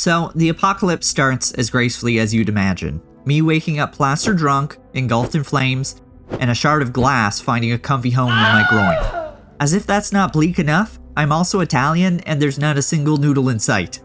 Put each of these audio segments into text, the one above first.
So, the apocalypse starts as gracefully as you'd imagine. Me waking up plastered drunk, engulfed in flames, and a shard of glass finding a comfy home in my groin. As if that's not bleak enough, I'm also Italian and there's not a single noodle in sight.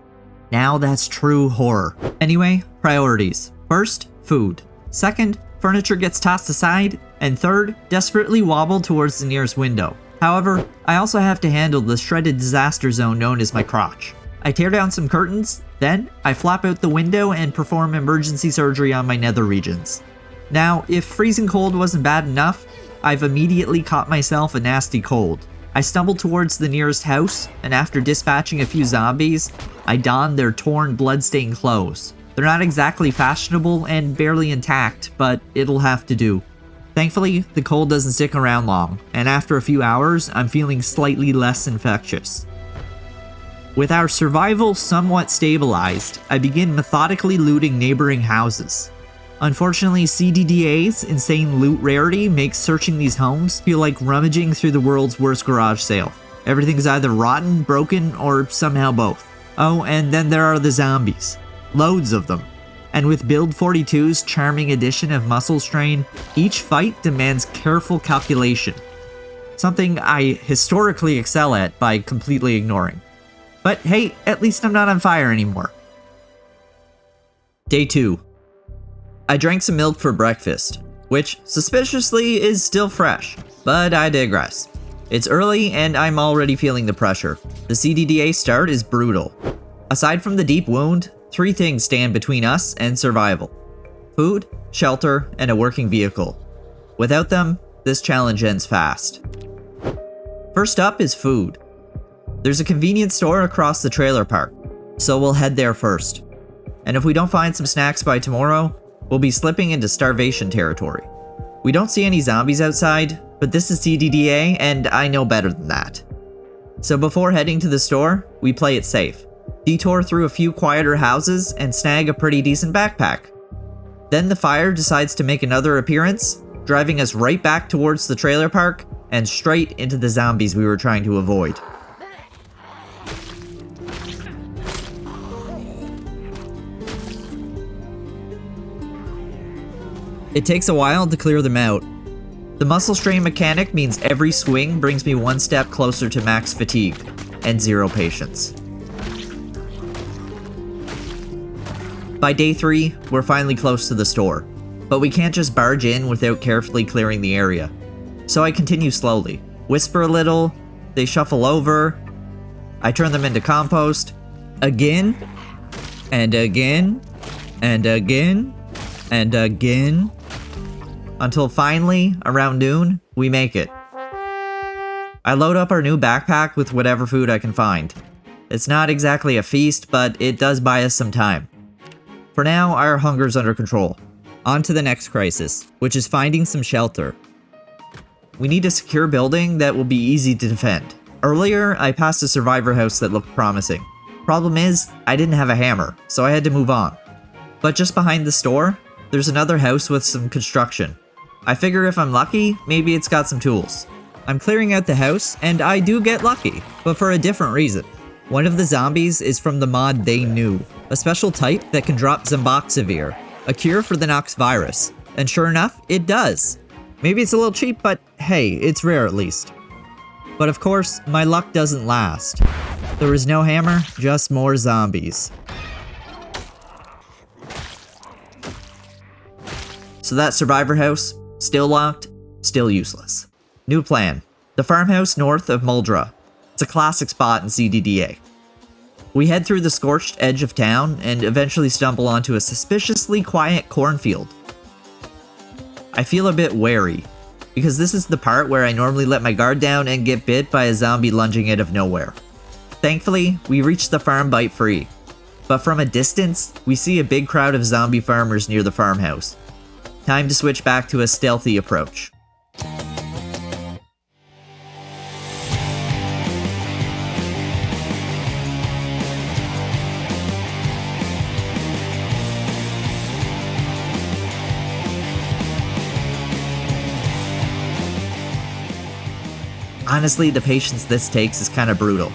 Now that's true horror. Anyway, priorities. First, food. Second, furniture gets tossed aside. And third, desperately wobble towards the nearest window. However, I also have to handle the shredded disaster zone known as my crotch. I tear down some curtains, then I flop out the window and perform emergency surgery on my nether regions. Now, if freezing cold wasn't bad enough, I've immediately caught myself a nasty cold. I stumble towards the nearest house, and after dispatching a few zombies, I don their torn, blood-stained clothes. They're not exactly fashionable and barely intact, but it'll have to do. Thankfully, the cold doesn't stick around long, and after a few hours, I'm feeling slightly less infectious. With our survival somewhat stabilized, I begin methodically looting neighboring houses. Unfortunately, CDDA's insane loot rarity makes searching these homes feel like rummaging through the world's worst garage sale. Everything's either rotten, broken, or somehow both. Oh, and then there are the zombies. Loads of them. And with Build 42's charming addition of muscle strain, each fight demands careful calculation. Something I historically excel at by completely ignoring. But hey, at least I'm not on fire anymore. Day 2. I drank some milk for breakfast, which suspiciously is still fresh, but I digress. It's early and I'm already feeling the pressure. The CDDA start is brutal. Aside from the deep wound, 3 things stand between us and survival. Food, shelter, and a working vehicle. Without them, this challenge ends fast. First up is food. There's a convenience store across the trailer park, so we'll head there first. And if we don't find some snacks by tomorrow, we'll be slipping into starvation territory. We don't see any zombies outside, but this is CDDA and I know better than that. So before heading to the store, we play it safe. Detour through a few quieter houses and snag a pretty decent backpack. Then the fire decides to make another appearance, driving us right back towards the trailer park and straight into the zombies we were trying to avoid. It takes a while to clear them out. The muscle strain mechanic means every swing brings me one step closer to max fatigue, and 0 patience. By day 3, we're finally close to the store, but we can't just barge in without carefully clearing the area. So I continue slowly, whisper a little, they shuffle over, I turn them into compost, again, and again, and again, and again, until finally, around noon, we make it. I load up our new backpack with whatever food I can find. It's not exactly a feast, but it does buy us some time. For now, our hunger's under control. On to the next crisis, which is finding some shelter. We need a secure building that will be easy to defend. Earlier, I passed a survivor house that looked promising. Problem is, I didn't have a hammer, so I had to move on. But just behind the store, there's another house with some construction. I figure if I'm lucky, maybe it's got some tools. I'm clearing out the house, and I do get lucky, but for a different reason. One of the zombies is from the mod They Knew, a special type that can drop Zomboxavir, a cure for the Knox virus. And sure enough, it does. Maybe it's a little cheap, but hey, it's rare at least. But of course, my luck doesn't last. There was no hammer, just more zombies. So that survivor house, still locked, still useless. New plan. The farmhouse north of Muldraugh. It's a classic spot in CDDA. We head through the scorched edge of town and eventually stumble onto a suspiciously quiet cornfield. I feel a bit wary, because this is the part where I normally let my guard down and get bit by a zombie lunging out of nowhere. Thankfully, we reach the farm bite free, but from a distance, we see a big crowd of zombie farmers near the farmhouse. Time to switch back to a stealthy approach. Honestly, the patience this takes is kinda brutal.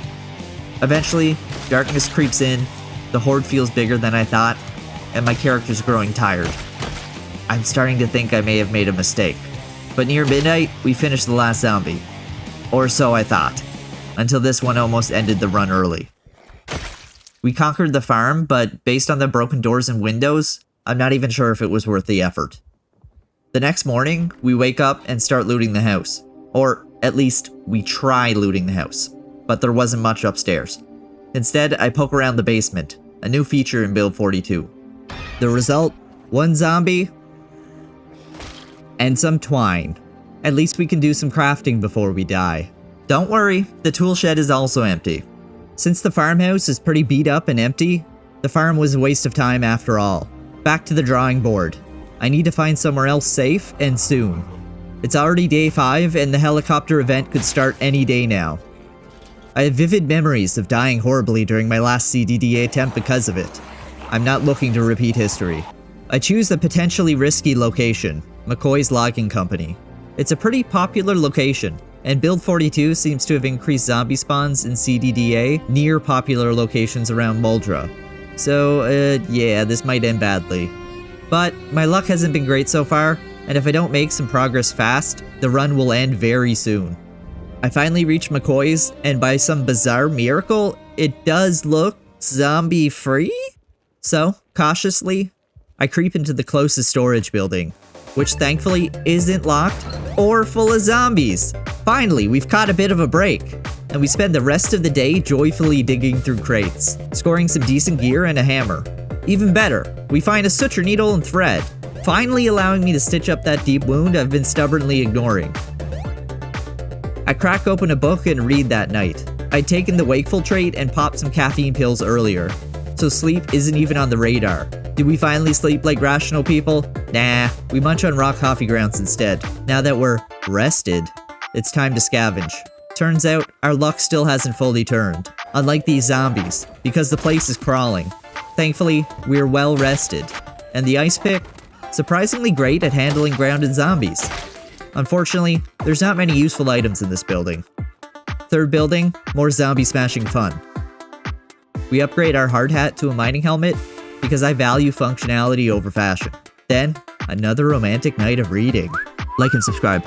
Eventually, darkness creeps in, The horde feels bigger than I thought, and my character's growing tired. I'm starting to think I may have made a mistake. But near midnight, we finished the last zombie. Or so I thought, until this one almost ended the run early. We conquered the farm, but based on the broken doors and windows, I'm not even sure if it was worth the effort. The next morning, we wake up and start looting the house. Or at least, we try looting the house. But there wasn't much upstairs. Instead, I poke around the basement, a new feature in Build 42. The result? One zombie and some twine. At least we can do some crafting before we die. Don't worry, the tool shed is also empty. Since the farmhouse is pretty beat up and empty, the farm was a waste of time after all. Back to the drawing board. I need to find somewhere else safe and soon. It's already day 5 and the helicopter event could start any day now. I have vivid memories of dying horribly during my last CDDA attempt because of it. I'm not looking to repeat history. I choose a potentially risky location, McCoy's Logging Company. It's a pretty popular location, and Build 42 seems to have increased zombie spawns in CDDA near popular locations around Muldraugh. So, yeah, this might end badly. But my luck hasn't been great so far, and if I don't make some progress fast, the run will end very soon. I finally reached McCoy's, and by some bizarre miracle, it does look zombie-free? So, cautiously, I creep into the closest storage building, which thankfully isn't locked or full of zombies. Finally, we've caught a bit of a break, and we spend the rest of the day joyfully digging through crates, scoring some decent gear and a hammer. Even better, we find a suture needle and thread, finally allowing me to stitch up that deep wound I've been stubbornly ignoring. I crack open a book and read that night. I'd taken the wakeful trait and popped some caffeine pills earlier, so sleep isn't even on the radar. Do we finally sleep like rational people? Nah, we munch on raw coffee grounds instead. Now that we're rested, it's time to scavenge. Turns out, our luck still hasn't fully turned, unlike these zombies, because the place is crawling. Thankfully, we're well rested, and the ice pick, surprisingly great at handling grounded zombies. Unfortunately, there's not many useful items in this building. Third building, more zombie smashing fun. We upgrade our hard hat to a mining helmet because I value functionality over fashion. Then, another romantic night of reading. Like and subscribe.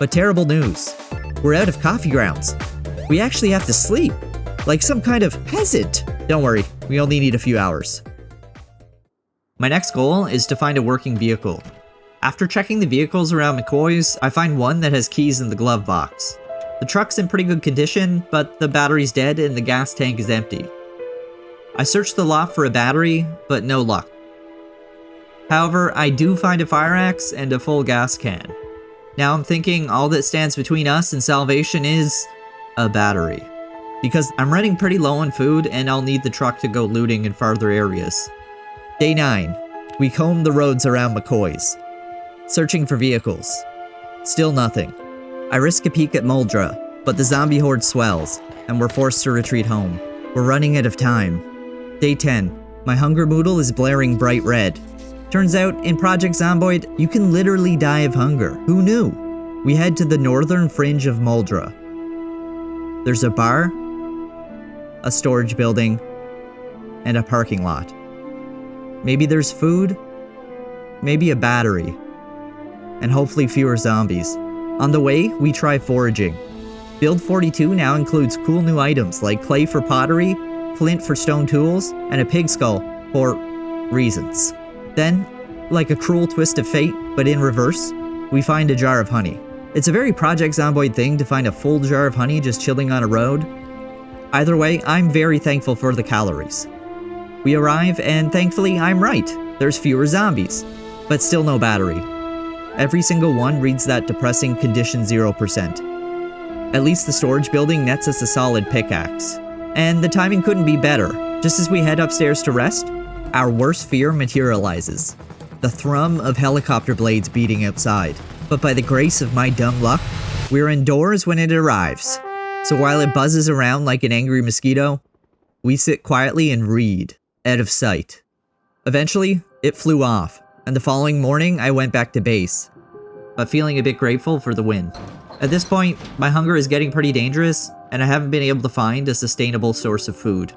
But terrible news. We're out of coffee grounds. We actually have to sleep, like some kind of peasant. Don't worry, we only need a few hours. My next goal is to find a working vehicle. After checking the vehicles around McCoy's, I find one that has keys in the glove box. The truck's in pretty good condition, but the battery's dead and the gas tank is empty. I search the lot for a battery, but no luck. However, I do find a fire axe and a full gas can. Now I'm thinking all that stands between us and salvation is a battery. Because I'm running pretty low on food and I'll need the truck to go looting in farther areas. Day 9. We comb the roads around McCoy's, searching for vehicles. Still nothing. I risk a peek at Muldraugh, but the zombie horde swells, and we're forced to retreat home. We're running out of time. Day 10. My hunger moodle is blaring bright red. Turns out, in Project Zomboid, you can literally die of hunger. Who knew? We head to the northern fringe of Muldraugh. There's a bar, a storage building, and a parking lot. Maybe there's food, maybe a battery, and hopefully fewer zombies. On the way, we try foraging. Build 42 now includes cool new items like clay for pottery, flint for stone tools, and a pig skull for reasons. Then, like a cruel twist of fate, but in reverse, we find a jar of honey. It's a very Project Zomboid thing to find a full jar of honey just chilling on a road. Either way, I'm very thankful for the calories. We arrive, and thankfully, I'm right. There's fewer zombies, but still no battery. Every single one reads that depressing condition 0%. At least the storage building nets us a solid pickaxe. And the timing couldn't be better. Just as we head upstairs to rest, our worst fear materializes. The thrum of helicopter blades beating outside. But by the grace of my dumb luck, we're indoors when it arrives. So while it buzzes around like an angry mosquito, we sit quietly and read, out of sight. Eventually, it flew off, and the following morning I went back to base, but feeling a bit grateful for the win. At this point, my hunger is getting pretty dangerous, and I haven't been able to find a sustainable source of food.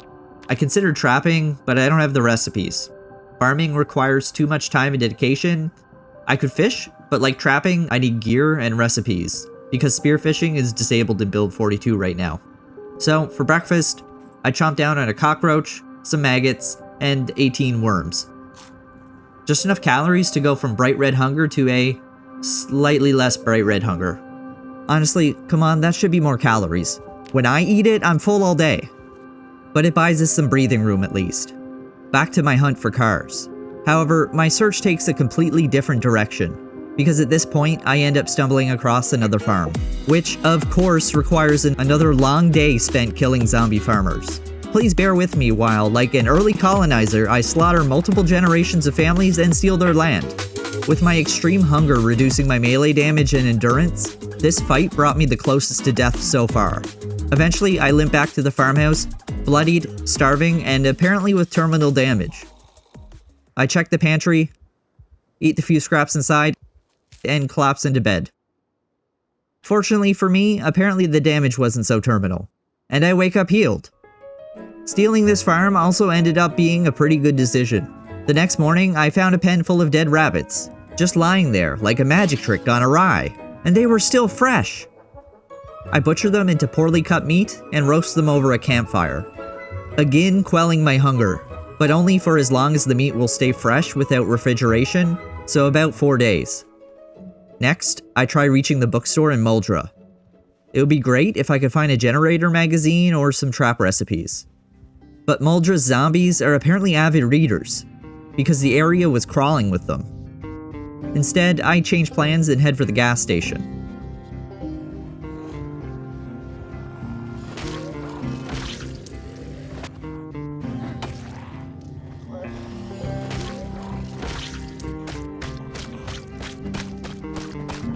I considered trapping, but I don't have the recipes. Farming requires too much time and dedication. I could fish, but like trapping, I need gear and recipes, because spearfishing is disabled in build 42 right now. So, for breakfast, I chomped down on a cockroach, some maggots, and 18 worms. Just enough calories to go from bright red hunger to a slightly less bright red hunger. Honestly, come on, that should be more calories. When I eat it, I'm full all day. But it buys us some breathing room at least. Back to my hunt for cars. However, my search takes a completely different direction, because at this point, I end up stumbling across another farm, which, of course, requires another long day spent killing zombie farmers. Please bear with me while, like an early colonizer, I slaughter multiple generations of families and steal their land. With my extreme hunger reducing my melee damage and endurance, this fight brought me the closest to death so far. Eventually, I limp back to the farmhouse, bloodied, starving, and apparently with terminal damage. I check the pantry, eat the few scraps inside, and collapse into bed. Fortunately for me, apparently the damage wasn't so terminal, and I wake up healed. Stealing this farm also ended up being a pretty good decision. The next morning, I found a pen full of dead rabbits, just lying there like a magic trick gone awry, and they were still fresh. I butcher them into poorly cut meat and roast them over a campfire, again quelling my hunger, but only for as long as the meat will stay fresh without refrigeration, so about 4 days. Next, I try reaching the bookstore in Muldraugh. It would be great if I could find a generator magazine or some trap recipes. But Muldraugh's zombies are apparently avid readers, because the area was crawling with them. Instead, I change plans and head for the gas station.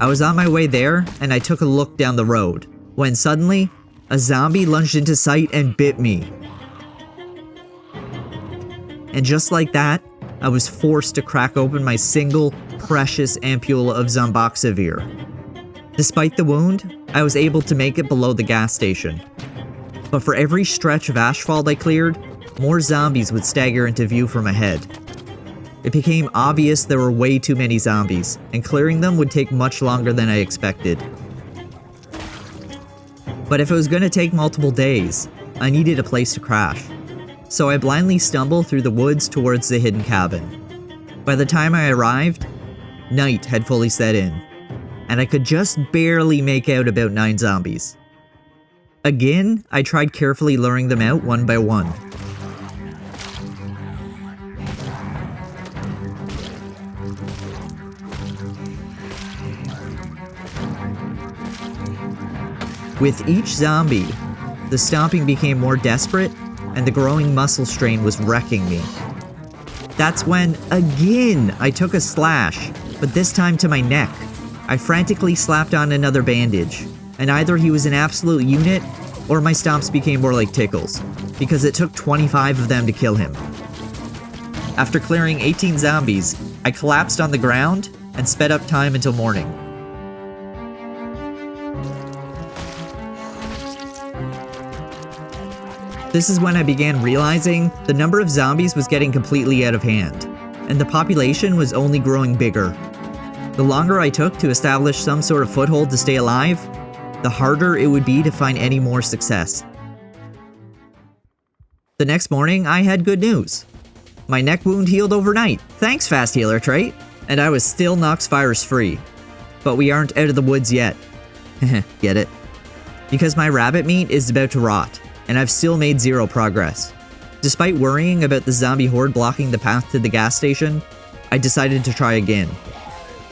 I was on my way there, and I took a look down the road, when suddenly, a zombie lunged into sight and bit me. And just like that, I was forced to crack open my single, precious ampule of Zomboxavir. Despite the wound, I was able to make it below the gas station. But for every stretch of asphalt I cleared, more zombies would stagger into view from ahead. It became obvious there were way too many zombies, and clearing them would take much longer than I expected. But if it was going to take multiple days, I needed a place to crash. So I blindly stumbled through the woods towards the hidden cabin. By the time I arrived, night had fully set in, and I could just barely make out about 9 zombies. Again, I tried carefully luring them out one by one. With each zombie, the stomping became more desperate, and the growing muscle strain was wrecking me. That's when, again, I took a slash, but this time to my neck. I frantically slapped on another bandage, and either he was an absolute unit, or my stomps became more like tickles, because it took 25 of them to kill him. After clearing 18 zombies, I collapsed on the ground and sped up time until morning. This is when I began realizing the number of zombies was getting completely out of hand, and the population was only growing bigger. The longer I took to establish some sort of foothold to stay alive, the harder it would be to find any more success. The next morning, I had good news. My neck wound healed overnight, thanks Fast Healer trait, and I was still Knox virus free. But we aren't out of the woods yet. Get it? Because my rabbit meat is about to rot, and I've still made 0 progress. Despite worrying about the zombie horde blocking the path to the gas station, I decided to try again.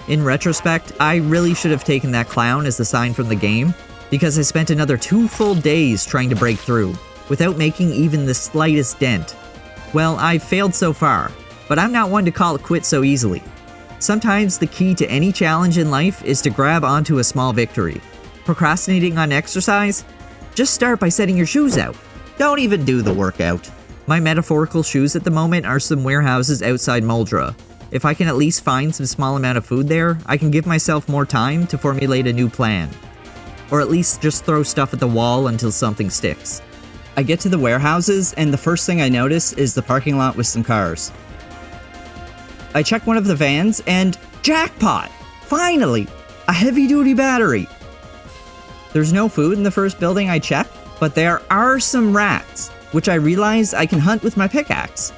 In retrospect, I really should have taken that clown as the sign from the game, because I spent another 2 full days trying to break through, without making even the slightest dent. Well, I've failed so far, but I'm not one to call it quits so easily. Sometimes the key to any challenge in life is to grab onto a small victory. Procrastinating on exercise? Just start by setting your shoes out. Don't even do the workout. My metaphorical shoes at the moment are some warehouses outside Muldraugh. If I can at least find some small amount of food there, I can give myself more time to formulate a new plan. Or at least just throw stuff at the wall until something sticks. I get to the warehouses, and the first thing I notice is the parking lot with some cars. I check one of the vans, and jackpot! Finally! A heavy-duty battery! There's no food in the first building I check, but there are some rats, which I realize I can hunt with my pickaxe.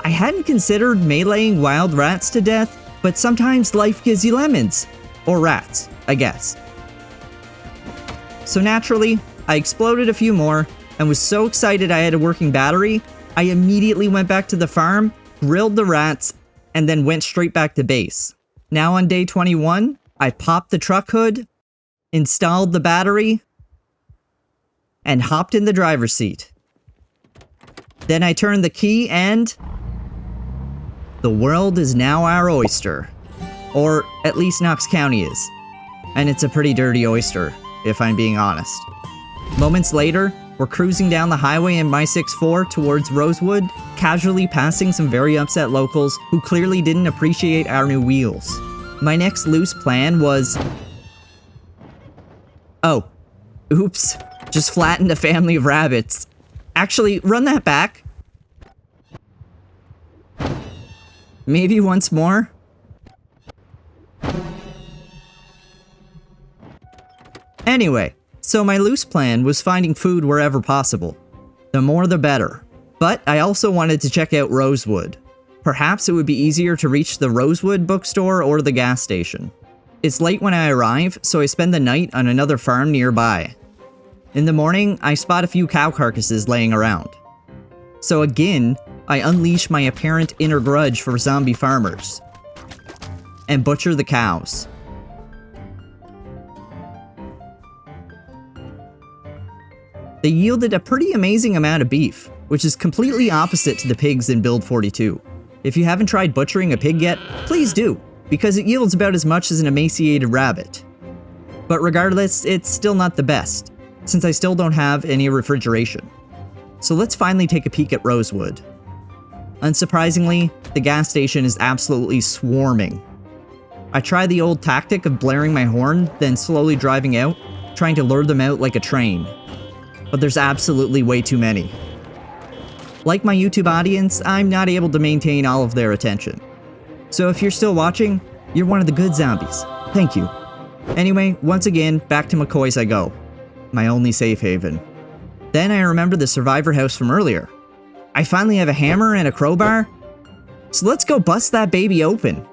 I hadn't considered meleeing wild rats to death, but sometimes life gives you lemons. Or rats, I guess. So naturally, I exploded a few more, and was so excited I had a working battery, I immediately went back to the farm, grilled the rats, and then went straight back to base. Now on day 21, I popped the truck hood, installed the battery, and hopped in the driver's seat. Then I turned the key and... the world is now our oyster. Or at least Knox County is. And it's a pretty dirty oyster, if I'm being honest. Moments later, we're cruising down the highway in my 6.4 towards Rosewood, casually passing some very upset locals who clearly didn't appreciate our new wheels. My next loose plan was... oh, oops, just flattened a family of rabbits. Actually, run that back. Maybe once more? Anyway, so my loose plan was finding food wherever possible. The more the better. But I also wanted to check out Rosewood. Perhaps it would be easier to reach the Rosewood bookstore or the gas station. It's late when I arrive, so I spend the night on another farm nearby. In the morning, I spot a few cow carcasses laying around. So again, I unleash my apparent inner grudge for zombie farmers. And butcher the cows. They yielded a pretty amazing amount of beef, which is completely opposite to the pigs in Build 42. If you haven't tried butchering a pig yet, please do, because it yields about as much as an emaciated rabbit. But regardless, it's still not the best, since I still don't have any refrigeration. So let's finally take a peek at Rosewood. Unsurprisingly, the gas station is absolutely swarming. I try the old tactic of blaring my horn, then slowly driving out, trying to lure them out like a train. But there's absolutely way too many. Like my YouTube audience, I'm not able to maintain all of their attention. So if you're still watching, you're one of the good zombies. Thank you. Anyway, once again, back to McCoy's I go. My only safe haven. Then I remember the survivor house from earlier. I finally have a hammer and a crowbar. So let's go bust that baby open.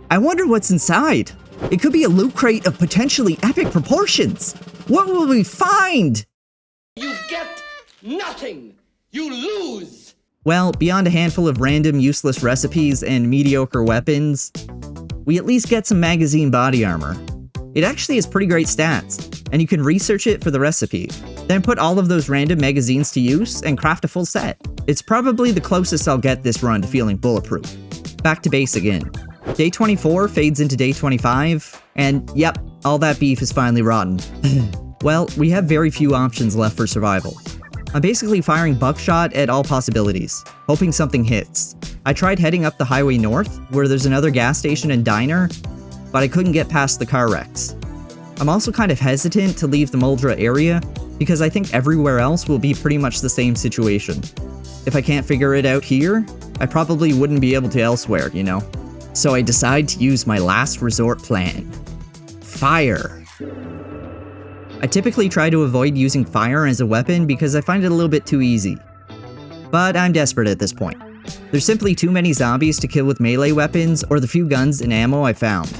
I wonder what's inside. It could be a loot crate of potentially epic proportions. What will we find? You get nothing! You lose! Well, beyond a handful of random useless recipes and mediocre weapons, we at least get some magazine body armor. It actually has pretty great stats, and you can research it for the recipe, then put all of those random magazines to use and craft a full set. It's probably the closest I'll get this run to feeling bulletproof. Back to base again. Day 24 fades into day 25, and yep, all that beef is finally rotten. Well, we have very few options left for survival. I'm basically firing buckshot at all possibilities, hoping something hits. I tried heading up the highway north, where there's another gas station and diner, but I couldn't get past the car wrecks. I'm also kind of hesitant to leave the Muldraugh area, because I think everywhere else will be pretty much the same situation. If I can't figure it out here, I probably wouldn't be able to elsewhere, you know? So I decide to use my last resort plan. Fire. I typically try to avoid using fire as a weapon because I find it a little bit too easy. But I'm desperate at this point. There's simply too many zombies to kill with melee weapons or the few guns and ammo I found.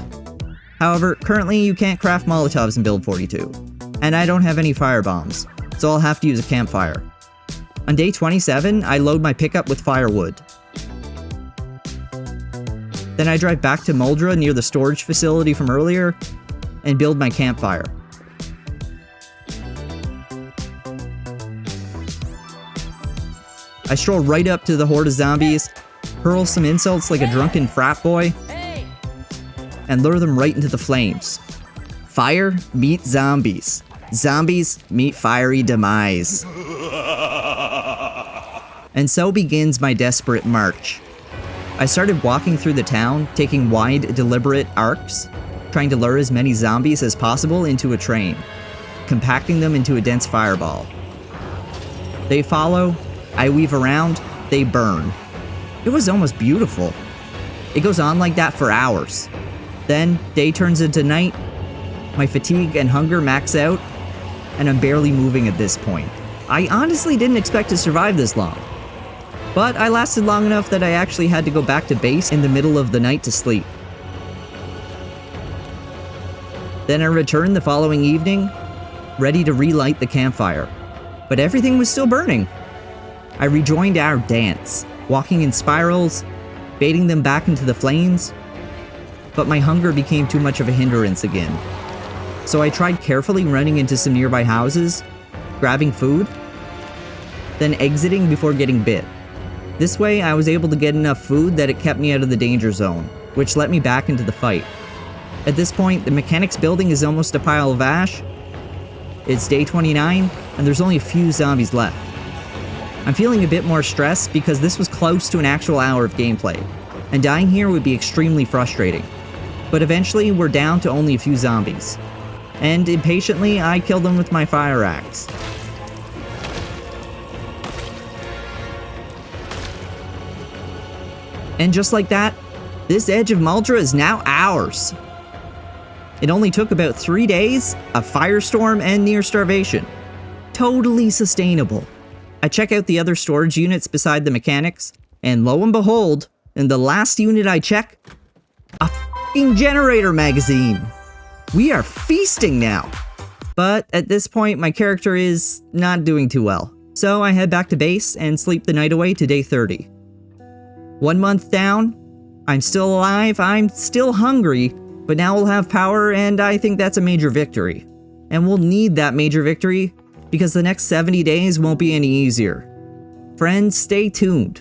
However, currently you can't craft Molotovs in Build 42, and I don't have any firebombs, so I'll have to use a campfire. On day 27, I load my pickup with firewood. Then I drive back to Muldraugh near the storage facility from earlier, and build my campfire. I stroll right up to the horde of zombies, hurl some insults like a drunken frat boy, and lure them right into the flames. Fire meet zombies. Zombies meet fiery demise. And so begins my desperate march. I started walking through the town, taking wide, deliberate arcs, trying to lure as many zombies as possible into a train, compacting them into a dense fireball. They follow, I weave around, they burn. It was almost beautiful. It goes on like that for hours. Then, day turns into night, my fatigue and hunger max out, and I'm barely moving at this point. I honestly didn't expect to survive this long. But I lasted long enough that I actually had to go back to base in the middle of the night to sleep. Then I returned the following evening, ready to relight the campfire. But everything was still burning. I rejoined our dance, walking in spirals, baiting them back into the flames. But my hunger became too much of a hindrance again. So I tried carefully running into some nearby houses, grabbing food, then exiting before getting bit. This way I was able to get enough food that it kept me out of the danger zone, which let me back into the fight. At this point, the mechanics building is almost a pile of ash. It's day 29, and there's only a few zombies left. I'm feeling a bit more stressed because this was close to an actual hour of gameplay, and dying here would be extremely frustrating. But eventually, we're down to only a few zombies. And impatiently, I kill them with my fire axe. And just like that, this edge of Muldraugh is now ours. It only took about 3 days, a firestorm, and near starvation. Totally sustainable. I check out the other storage units beside the mechanics, and lo and behold, in the last unit I check, a f***ing generator magazine. We are feasting now. But at this point, my character is not doing too well. So I head back to base and sleep the night away to day 30. 1 month down, I'm still alive, I'm still hungry, but now we'll have power, and I think that's a major victory. And we'll need that major victory because the next 70 days won't be any easier. Friends, stay tuned.